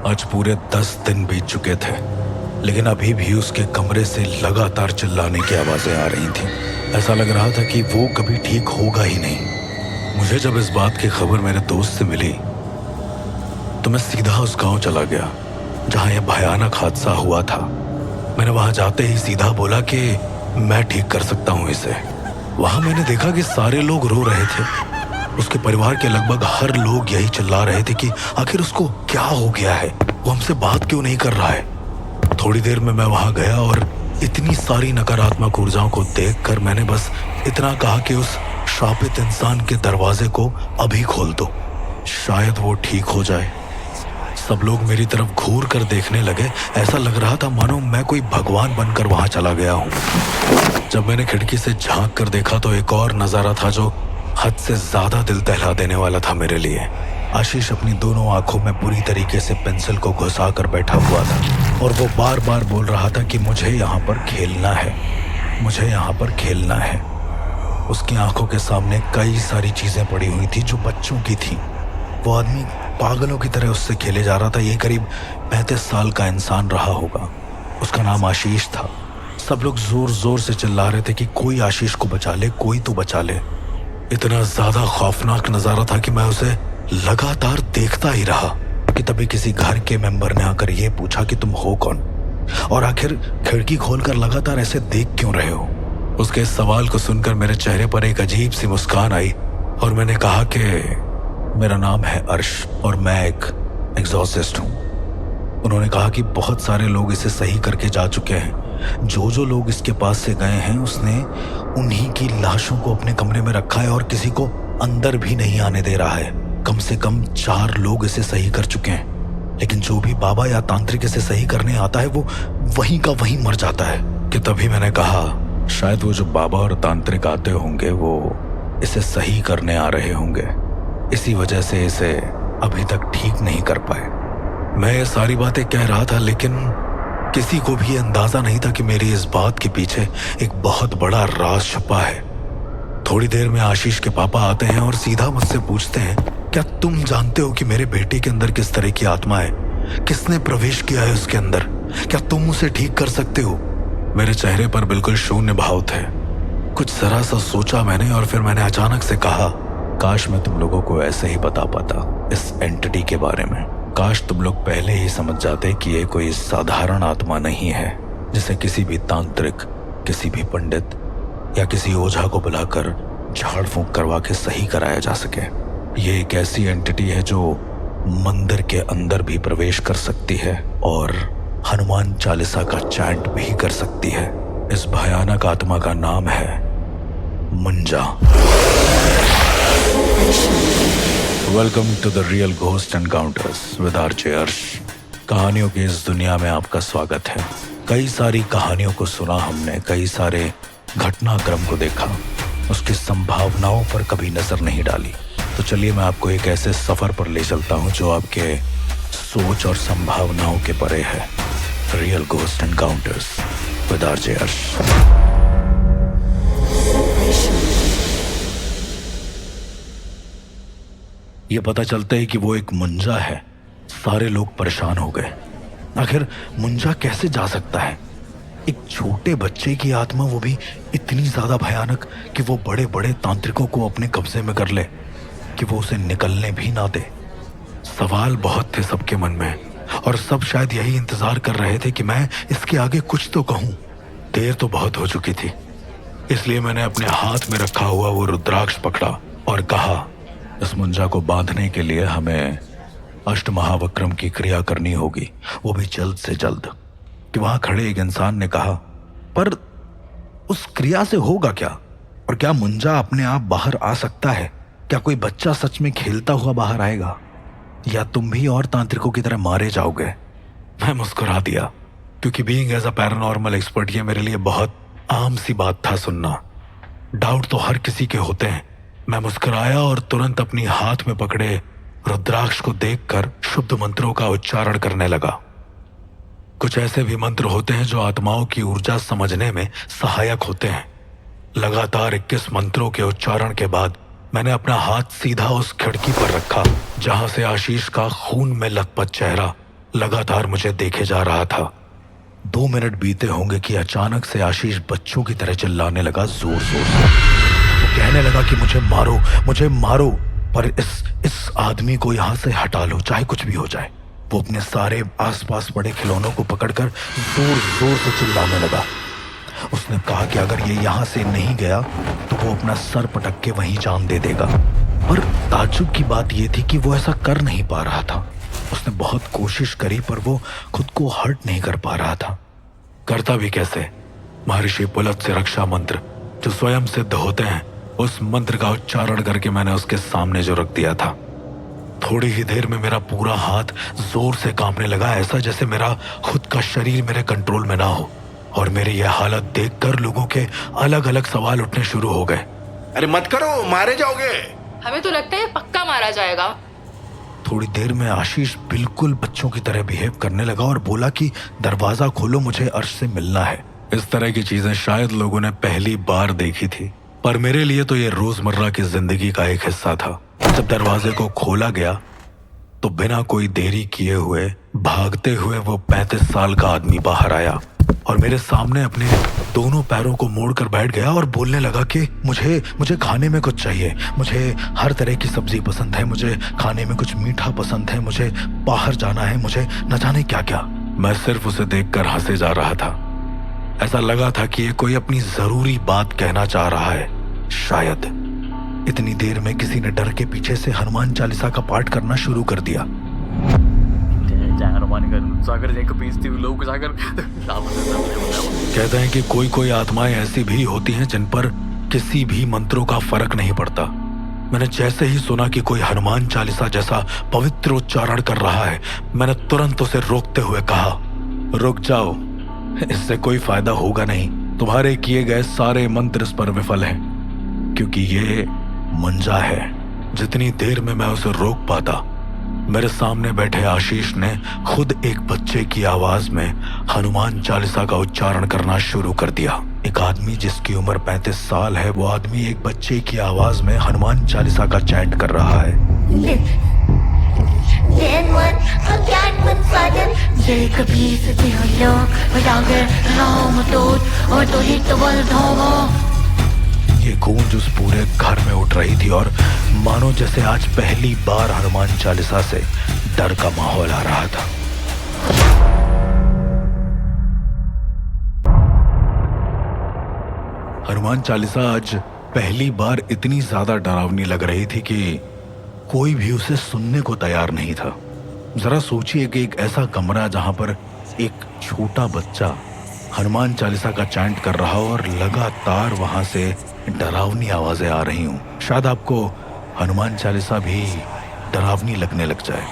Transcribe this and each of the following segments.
आज पूरे 10 दिन बीत चुके थे, लेकिन अभी भी उसके कमरे से लगातार चिल्लाने की आवाजें आ रही थीं। ऐसा लग रहा था कि वो कभी ठीक होगा ही नहीं। मुझे जब इस बात की खबर मेरे दोस्त से मिली तो मैं सीधा उस गांव चला गया जहां यह भयानक हादसा हुआ था। मैंने वहां जाते ही सीधा बोला कि मैं ठीक कर सकता हूं इसे। वहां मैंने देखा कि सारे लोग रो रहे थे। उसके परिवार के लगभग हर लोग यही चिल्ला रहे थे कि आखिर उसको क्या हो गया है, वो हमसे बात क्यों नहीं कर रहा है। थोड़ी देर में मैं वहां गया और इतनी सारी नकारात्मक ऊर्जाओं को देखकर मैंने बस इतना कहा कि उस शापित इंसान के दरवाजे को अभी खोल दो, शायद वो ठीक हो जाए। सब लोग मेरी तरफ घूर कर देखने लगे। ऐसा लग रहा था मानो मैं कोई भगवान बनकर वहां चला गया हूं। जब मैंने खिड़की से झांक कर देखा तो एक और नजारा था जो हद से ज्यादा दिल दहला देने वाला था मेरे लिए। आशीष अपनी दोनों आंखों में बुरी तरीके से पेंसिल को घुसा कर बैठा हुआ था और वो बार बार बोल रहा था कि मुझे यहाँ पर खेलना है, मुझे यहाँ पर खेलना है। उसकी आंखों के सामने कई सारी चीजें पड़ी हुई थी जो बच्चों की थी। वो आदमी पागलों की तरह उससे खेले जा रहा था। ये करीब 35 साल का इंसान रहा होगा। उसका नाम आशीष था। सब लोग जोर जोर से चिल्ला रहे थे कि कोई आशीष को बचा ले, कोई तो बचा ले। इतना ज्यादा खौफनाक नजारा था कि मैं उसे लगातार देखता ही रहा कि तभी किसी घर के मेंबर ने आकर यह पूछा कि तुम हो कौन और आखिर खिड़की खोलकर लगातार ऐसे देख क्यों रहे हो। उसके इस सवाल को सुनकर मेरे चेहरे पर एक अजीब सी मुस्कान आई और मैंने कहा कि मेरा नाम है अर्श और मैं एक एग्जॉर्सिस्ट हूं। उन्होंने कहा कि बहुत सारे लोग इसे सही करके जा चुके हैं। जो लोग इसके पास से गए हैं उसने उन्हीं की लाशों को अपने कमरे में रखा है और किसी को अंदर भी नहीं आने दे रहा है। कम से कम 4 लोग इसे सही कर चुके हैं, लेकिन जो भी बाबा या तांत्रिक इसे सही करने आता है वो वहीं का वहीं मर जाता है। कि तभी मैंने कहा शायद वो जो बाबा और तांत्रिक आते होंगे वो इसे सही करने आ रहे होंगे, इसी वजह से इसे अभी तक ठीक नहीं कर पाए। मैं ये सारी बातें कह रहा था लेकिन किसी को भी अंदाजा नहीं था कि मेरी इस बात के पीछे एक बहुत बड़ा राज छुपा है। थोड़ी देर में आशीष के पापा आते हैं और सीधा मुझसे पूछते हैं, क्या तुम जानते हो कि मेरे बेटे के अंदर किस तरह की आत्मा है, किसने प्रवेश किया है उसके अंदर, क्या तुम उसे ठीक कर सकते हो। मेरे चेहरे पर बिल्कुल शून्य भाव थे। कुछ जरा सा सोचा मैंने और फिर मैंने अचानक से कहा, काश मैं तुम लोगों को ऐसे ही बता पाता इस एंटिटी के बारे में। काश तुम लोग पहले ही समझ जाते कि ये कोई साधारण आत्मा नहीं है जिसे किसी भी तांत्रिक, किसी भी पंडित या किसी ओझा को बुलाकर झाड़ फूंक करवा के सही कराया जा सके। ये एक ऐसी एंटिटी है जो मंदिर के अंदर भी प्रवेश कर सकती है और हनुमान चालीसा का चैंट भी कर सकती है। इस भयानक आत्मा का नाम है Munja. Welcome to the real ghost encounters with RJ Arsh. कहानियों की इस दुनिया में आपका स्वागत है। कई सारी कहानियों को सुना हमने, कई सारे घटनाक्रम को देखा, उसकी संभावनाओं पर कभी नजर नहीं डाली। तो चलिए मैं आपको एक ऐसे सफर पर ले चलता हूं जो आपके सोच और संभावनाओं के परे है। Real ghost encounters with RJ अर्श। ये पता चलता है कि वो एक मुंजा है। सारे लोग परेशान हो गए। आखिर मुंजा कैसे जा सकता है? एक छोटे बच्चे की आत्मा, वो भी इतनी ज्यादा भयानक कि वो बड़े बड़े तांत्रिकों को अपने कब्जे में कर ले, कि वो उसे निकलने भी ना दे। सवाल बहुत थे सबके मन में और सब शायद यही इंतजार कर रहे थे कि मैं इसके आगे कुछ तो कहूं। देर तो बहुत हो चुकी थी, इसलिए मैंने अपने हाथ में रखा हुआ वो रुद्राक्ष पकड़ा और कहा, इस मुंजा को बांधने के लिए हमें अष्टमहावक्रम की क्रिया करनी होगी, वो भी जल्द से जल्द। कि वहां खड़े एक इंसान ने कहा, पर उस क्रिया से होगा क्या? और क्या मुंजा अपने आप बाहर आ सकता है? क्या कोई बच्चा सच में खेलता हुआ बाहर आएगा, या तुम भी और तांत्रिकों की तरह मारे जाओगे? मैं मुस्कुरा दिया, क्योंकि being as a paranormal expert ये मेरे लिए बहुत आम सी बात था सुनना। डाउट तो हर किसी के होते हैं। मैं मुस्कुराया और तुरंत अपनी हाथ में पकड़े रुद्राक्ष को देखकर शुद्ध मंत्रों का उच्चारण करने लगा। कुछ ऐसे भी मंत्र होते हैं जो आत्माओं की ऊर्जा समझने में सहायक होते हैं। लगातार 21 मंत्रों के उच्चारण के बाद मैंने अपना हाथ सीधा उस खिड़की पर रखा जहां से आशीष का खून में लथपथ चेहरा लगातार मुझे देखे जा रहा था। 2 मिनट बीते होंगे कि अचानक से आशीष बच्चों की तरह चिल्लाने लगा जोर जोर से। वो कहने लगा कि मुझे मारो, मुझे मारो, पर इस आदमी को यहाँ से हटा लो, चाहे कुछ भी हो जाए। वो अपने सारे आसपास पड़े खिलौनों को पकड़कर जोर जोर से चिल्लाने लगा। उसने कहा कि अगर ये यहाँ से नहीं गया तो वो अपना सर पटक के वहीं जान दे देगा। और ताज्जुब की बात ये थी कि वो ऐसा कर नहीं पा रहा था। उसने बहुत कोशिश करी पर वो खुद को हर्ट नहीं कर पा रहा था। करता भी कैसे? महर्षि पुलत से रक्षा मंत्र जो स्वयं सिद्ध होते हैं, उस मंत्र का उच्चारण करके मैंने उसके सामने जो रख दिया था। थोड़ी ही देर में मेरा पूरा हाथ जोर से कांपने लगा, ऐसा जैसे मेरा खुद का शरीर मेरे कंट्रोल में ना हो। और मेरी यह हालत देखकर लोगों के अलग अलग सवाल उठने शुरू हो गए। अरे मत करो, मारे जाओगे। हमें तो लगता है पक्का मारा जाएगा। थोड़ी देर में आशीष बिल्कुल बच्चों की तरह बिहेव करने लगा और बोला कि दरवाजा खोलो, मुझे अर्श से मिलना है। इस तरह की चीजें शायद लोगों ने पहली बार देखी थी, पर मेरे लिए तो ये रोजमर्रा की जिंदगी का एक हिस्सा था। जब दरवाजे को खोला गया तो बिना कोई देरी किए हुए भागते हुए वो 35 साल का आदमी बाहर आया और मेरे सामने अपने दोनों पैरों को मोड़कर बैठ गया और बोलने लगा कि मुझे खाने में कुछ चाहिए, मुझे हर तरह की सब्जी पसंद है, मुझे खाने में कुछ मीठा पसंद है, मुझे बाहर जाना है, मुझे न जाने क्या क्या। मैं सिर्फ उसे देखकर हंसे जा रहा था। ऐसा लगा था कि ये कोई अपनी जरूरी बात कहना चाह रहा है। शायद इतनी देर में किसी ने डर के पीछे से हनुमान चालीसा का पाठ करना शुरू कर दिया। कहते हैं कि कोई कोई आत्माएं ऐसी भी होती हैं जिन पर किसी भी मंत्रों का फर्क नहीं पड़ता। मैंने जैसे ही सुना कि कोई हनुमान चालीसा जैसा पवित्र उच्चारण कर रहा है, मैंने तुरंत उसे रोकते हुए कहा, रुक जाओ, इससे कोई फायदा होगा नहीं। तुम्हारे किए गए सारे मंत्र इस पर विफल हैं, क्योंकि ये मंजा है। जितनी देर में मैं उसे रोक पाता, मेरे सामने बैठे आशीष ने खुद एक बच्चे की आवाज में हनुमान चालीसा का उच्चारण करना शुरू कर दिया। एक आदमी जिसकी उम्र 35 साल है, वो आदमी एक बच्चे की आवाज में हनुमान चालीसा का चैंट कर रहा है। ये गूंज उस पूरे घर में उठ रही थी और मानो जैसे आज पहली बार हनुमान चालीसा से डर का माहौल आ रहा था। हनुमान चालीसा आज पहली बार इतनी ज्यादा डरावनी लग रही थी कि कोई भी उसे सुनने को तैयार नहीं था। जरा सोचिए कि एक ऐसा कमरा जहां पर एक छोटा बच्चा हनुमान चालीसा का चैंट कर रहा हो और लगातार वहां से डरावनी आवाजें आ रही हूं। शायद आपको हनुमान चालीसा भी डरावनी लगने लग जाए।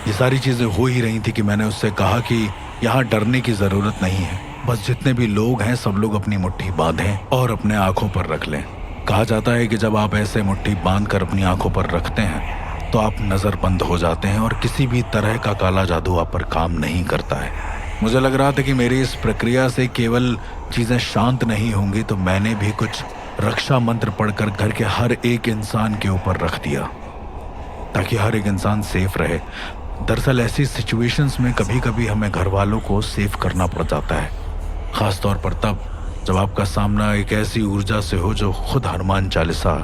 ये सारी चीजें हो ही रही थी कि मैंने उससे कहा कि यहाँ डरने की जरूरत नहीं है, बस जितने भी लोग हैं सब लोग अपनी मुट्ठी बांधें और अपने आंखों पर रख लें। कहा जाता है कि जब आप ऐसे मुट्ठी बांध कर अपनी आंखों पर रखते हैं तो आप नजरबंद हो जाते हैं और किसी भी तरह का काला जादू आप पर काम नहीं करता है। मुझे लग रहा था कि मेरी इस प्रक्रिया से केवल चीजें शांत नहीं होंगी, तो मैंने भी कुछ रक्षा मंत्र पढ़कर घर के हर एक इंसान के ऊपर रख दिया ताकि हर एक इंसान सेफ रहे। दरअसल ऐसी सिचुएशंस में कभी कभी हमें घर वालों को सेफ करना पड़ जाता है, खासतौर पर तब जब आपका सामना एक ऐसी ऊर्जा से हो जो खुद हनुमान चालीसा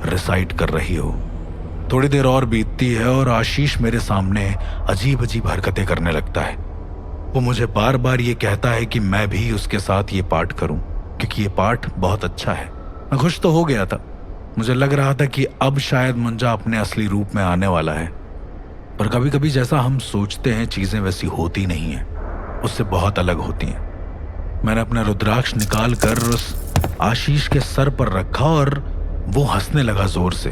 रिसाइट कर रही हो। थोड़ी देर और बीतती है और आशीष मेरे सामने अजीब अजीब हरकतें करने लगता है। वो मुझे बार बार ये कहता है कि मैं भी उसके साथ ये पाठ करूं, क्योंकि ये पाठ बहुत अच्छा है। मैं खुश तो हो गया था। मुझे लग रहा था कि अब शायद मुंजा अपने असली रूप में आने वाला है, पर कभी कभी जैसा हम सोचते हैं चीजें वैसी होती नहीं है, उससे बहुत अलग होती हैं। मैंने अपना रुद्राक्ष निकाल कर उस आशीष के सर पर रखा और वो हंसने लगा जोर से।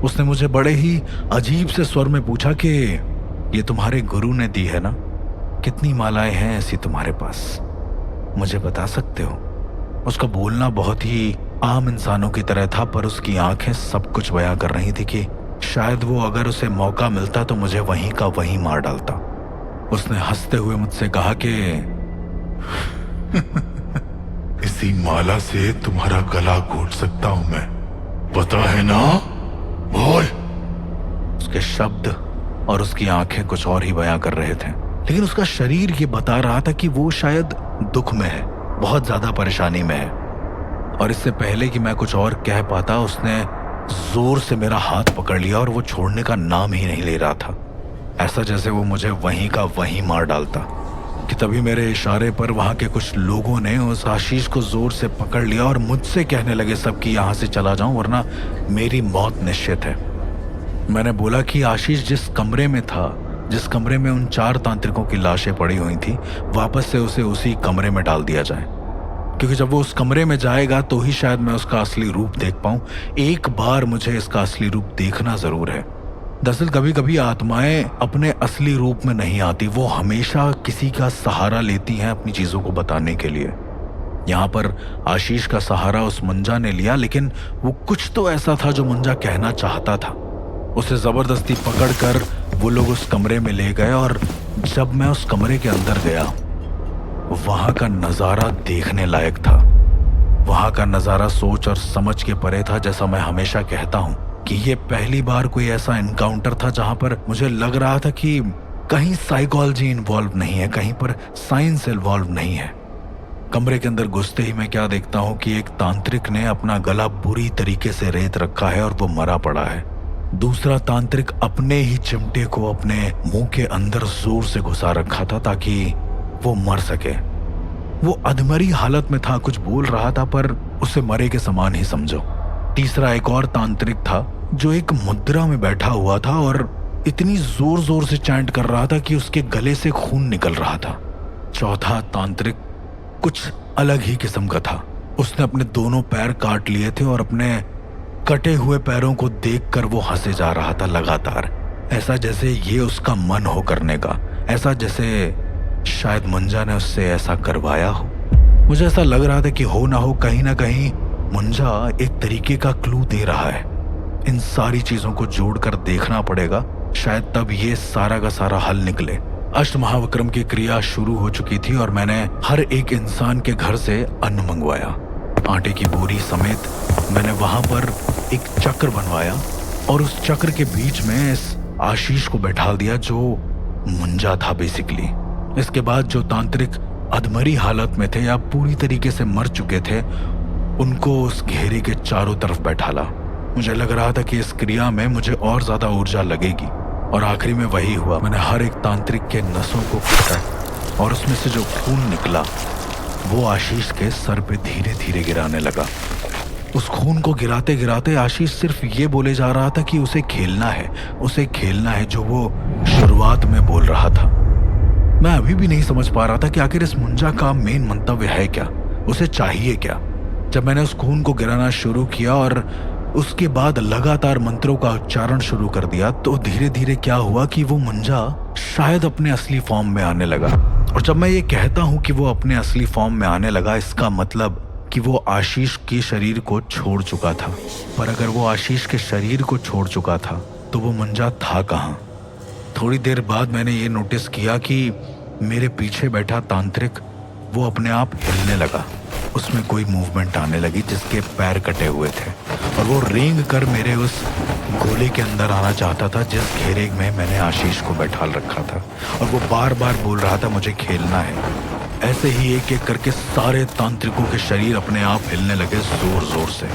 उसने मुझे बड़े ही अजीब से स्वर में पूछा कि ये तुम्हारे गुरु ने दी है ना? कितनी मालाएं हैं ऐसी तुम्हारे पास, मुझे बता सकते हो? उसका बोलना बहुत ही आम इंसानों की तरह था, पर उसकी आंखें सब कुछ बयां कर रही थी कि शायद वो अगर उसे मौका मिलता तो मुझे वहीं का वहीं मार डालता। उसने हंसते हुए मुझसे कहा कि इसी माला से तुम्हारा गला घोट सकता हूं मैं, पता है ना? बोल। उसके शब्द और उसकी आंखें कुछ और ही बयां कर रहे थे। लेकिन उसका शरीर ये बता रहा था कि वो शायद दुख में है, बहुत ज्यादा परेशानी में है। और इससे पहले कि मैं कुछ और कह पाता उसने जोर से मेरा हाथ पकड़ लिया और वो छोड़ने का नाम ही नहीं ले रहा था, ऐसा जैसे वो मुझे वहीं का वहीं मार डालता। कि तभी मेरे इशारे पर वहां के कुछ लोगों ने उस आशीष को जोर से पकड़ लिया और मुझसे कहने लगे सब कि यहाँ से चला जाऊं वरना मेरी मौत निश्चित है। मैंने बोला कि आशीष जिस कमरे में था, जिस कमरे में उन 4 तांत्रिकों की लाशें पड़ी हुई थी, वापस से उसे उसी कमरे में डाल दिया जाए, क्योंकि जब वो उस कमरे में जाएगा तो ही शायद मैं उसका असली रूप देख पाऊं। एक बार मुझे इसका असली रूप देखना जरूर है। दरअसल कभी कभी आत्माएं अपने असली रूप में नहीं आती, वो हमेशा किसी का सहारा लेती हैं अपनी चीजों को बताने के लिए। यहाँ पर आशीष का सहारा उस मुंजा ने लिया, लेकिन वो कुछ तो ऐसा था जो मुंजा कहना चाहता था। उसे जबरदस्ती पकड़कर वो लोग उस कमरे में ले गए और जब मैं उस कमरे के अंदर गया, वहां का नजारा देखने लायक था। वहां का नजारा सोच और समझ के परे था। जैसा मैं हमेशा कहता हूं कि ये पहली बार कोई ऐसा एनकाउंटर था जहां पर मुझे लग रहा था कि कहीं साइकोलॉजी इन्वॉल्व नहीं है, कहीं पर साइंस इन्वॉल्व नहीं है। कमरे के अंदर घुसते ही मैं क्या देखता हूं कि एक तांत्रिक ने अपना गला बुरी तरीके से रेत रखा है और वो मरा पड़ा है। दूसरा तांत्रिक अपने ही चिमटे को अपने मुंह के अंदर जोर से घुसा रखा था ताकि वो मर सके। वो अधमरी हालत में था, कुछ बोल रहा था पर उसे मरे के समान ही समझो। तीसरा एक और तांत्रिक था जो एक मुद्रा में बैठा हुआ था और इतनी जोर जोर से चैंट कर रहा था कि उसके गले से खून निकल रहा था। चौथा तांत्रिक कुछ अलग ही किस्म का था। उसने अपने दोनों पैर काट लिए थे और अपने कटे हुए पैरों को देखकर वो हंसे जा रहा था लगातार, ऐसा जैसे ये उसका मन हो करने का, ऐसा जैसे शायद मुंजा ने उससे ऐसा करवाया हो। मुझे ऐसा लग रहा था कि हो ना हो कहीं ना कहीं मुंजा एक तरीके का क्लू दे रहा है। इन सारी चीजों को जोड़कर देखना पड़ेगा, शायद तब ये सारा का सारा हल निकले। अष्टमहाविक्रम की क्रिया शुरू हो चुकी थी और मैंने हर एक इंसान के घर से अन्न मंगवाया। आटे की बोरी समेत मैंने वहां पर एक चक्र बनवाया और उस चक्र के बीच में इस आशीष को बैठा दिया जो मुंजा था बेसिकली। इसके बाद जो तांत्रिक अधमरी हालत में थे या पूरी तरीके से मर चुके थे, उनको उस घेरे के चारों तरफ बैठाला। मुझे लग रहा था कि इस क्रिया में मुझे और ज्यादा ऊर्जा लगेगी और आखिरी में वही हुआ। मैंने हर एक तांत्रिक के नसों को काटा और उसमें से जो खून निकला वो आशीष के सर पे धीरे धीरे गिराने लगा। उस खून को गिराते गिराते आशीष सिर्फ ये बोले जा रहा था कि उसे खेलना है, उसे खेलना है, जो वो शुरुआत में बोल रहा था। मैं अभी भी नहीं समझ पा रहा था कि आखिर इस मुंजा का मेन मंतव्य है क्या, उसे चाहिए क्या। जब मैंने उस खून को गिराना शुरू किया और उसके बाद लगातार मंत्रों का उच्चारण शुरू कर दिया, तो धीरे धीरे क्या हुआ कि वो मुंजा शायद अपने असली फॉर्म में आने लगा। और जब मैं ये कहता हूं कि वो अपने असली फॉर्म में आने लगा, इसका मतलब कि वो आशीष के शरीर को छोड़ चुका था। पर अगर वो आशीष के शरीर को छोड़ चुका था तो वो मुंजा था कहाँ? थोड़ी देर बाद मैंने ये नोटिस किया कि मेरे पीछे बैठा तांत्रिक वो अपने आप हिलने लगा। उसमें कोई मूवमेंट आने लगी जिसके पैर कटे हुए थे और वो रेंग कर मेरे उस गोले के अंदर आना चाहता था जिस घेरे में मैंने आशीष को बैठा रखा था। और वो बार बार बोल रहा था मुझे खेलना है। ऐसे ही एक एक करके सारे तांत्रिकों के शरीर अपने आप हिलने लगे जोर जोर से।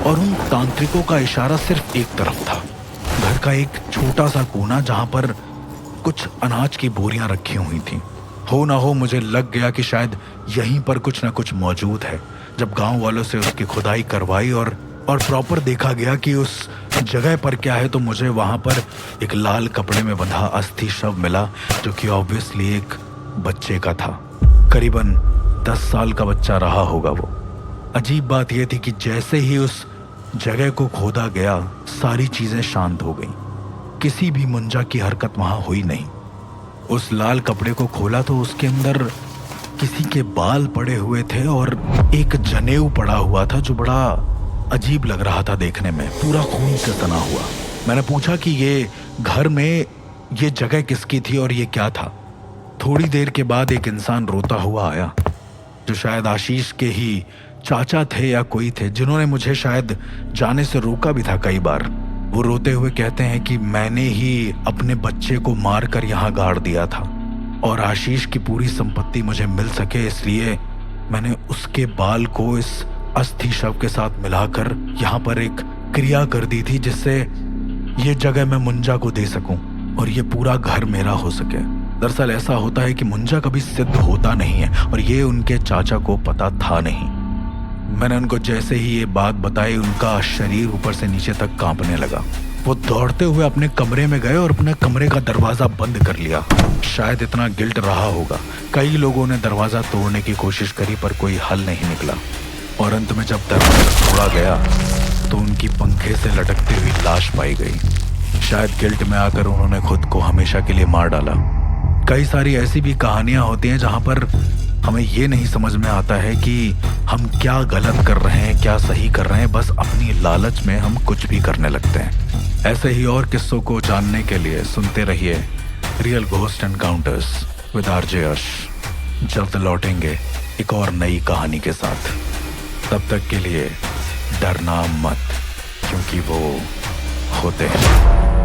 और उन तांत्रिकों का इशारा सिर्फ एक तरफ था, घर का एक छोटा सा कोना जहां पर कुछ अनाज की बोरियां रखी हुई थी। हो ना हो मुझे लग गया कि शायद यहीं पर कुछ ना कुछ मौजूद है। जब गांव वालों से उसकी खुदाई करवाई और प्रॉपर देखा गया कि उस जगह पर क्या है, तो मुझे वहां पर एक लाल कपड़े में बंधा अस्थि शव मिला, जो कि ऑब्वियसली एक बच्चे का था। करीबन 10 साल का बच्चा रहा होगा वो। अजीब बात यह थी कि जैसे ही उस जगह को खोदा गया, सारी चीजें शांत हो गईं। किसी भी मुंजा की हरकत वहां हुई नहीं। उस लाल कपड़े को खोला तो उसके अंदर किसी के बाल पड़े हुए थे और एक जनेऊ पड़ा हुआ था जो बड़ा अजीब लग रहा था देखने में, पूरा खून से तना हुआ। मैंने पूछा कि ये घर में ये जगह किसकी थी और ये क्या था। थोड़ी देर के बाद एक इंसान रोता हुआ आया, जो शायद आशीष के ही चाचा थे या कोई थे, जिन्होंने मुझे शायद जाने से रोका भी था कई बार। वो रोते हुए कहते हैं कि मैंने ही अपने बच्चे को मारकर यहाँ गाड़ दिया था। और आशीष की पूरी संपत्ति मुझे मिल सके, इसलिए मैंने उसके बाल को इस अस्थि शव के साथ मिलाकर यहाँ पर एक क्रिया कर दी थी, जिससे ये जगह मैं मुंजा को दे सकूं और ये पूरा घर मेरा हो सके। दरअसल ऐसा होता है कि मुंजा कभी सिद्ध होता नहीं है और ये उनके चाचा को पता था नहीं। मैंने उनको जैसे ही ये बात बताई, उनका शरीर ऊपर से नीचे तक कांपने लगा। वो दौड़ते हुए अपने कमरे में गए और अपने कमरे का दरवाजा बंद कर लिया। शायद इतना गिल्ट रहा होगा। कई लोगों ने दरवाजा तोड़ने की कोशिश करी पर कोई हल नहीं निकला और अंत में जब दरवाजा तोड़ा गया तो उनकी पंखे से लटकती हुई लाश पाई गई। शायद गिल्ट में आकर उन्होंने खुद को हमेशा के लिए मार डाला। कई सारी ऐसी भी कहानियां होती हैं जहां पर हमें ये नहीं समझ में आता है कि हम क्या गलत कर रहे हैं, क्या सही कर रहे हैं। बस अपनी लालच में हम कुछ भी करने लगते हैं। ऐसे ही और किस्सों को जानने के लिए सुनते रहिए real ghost encounters with RJ Yash. जल्द लौटेंगे एक और नई कहानी के साथ। तब तक के लिए डरना मत, क्योंकि वो होते हैं।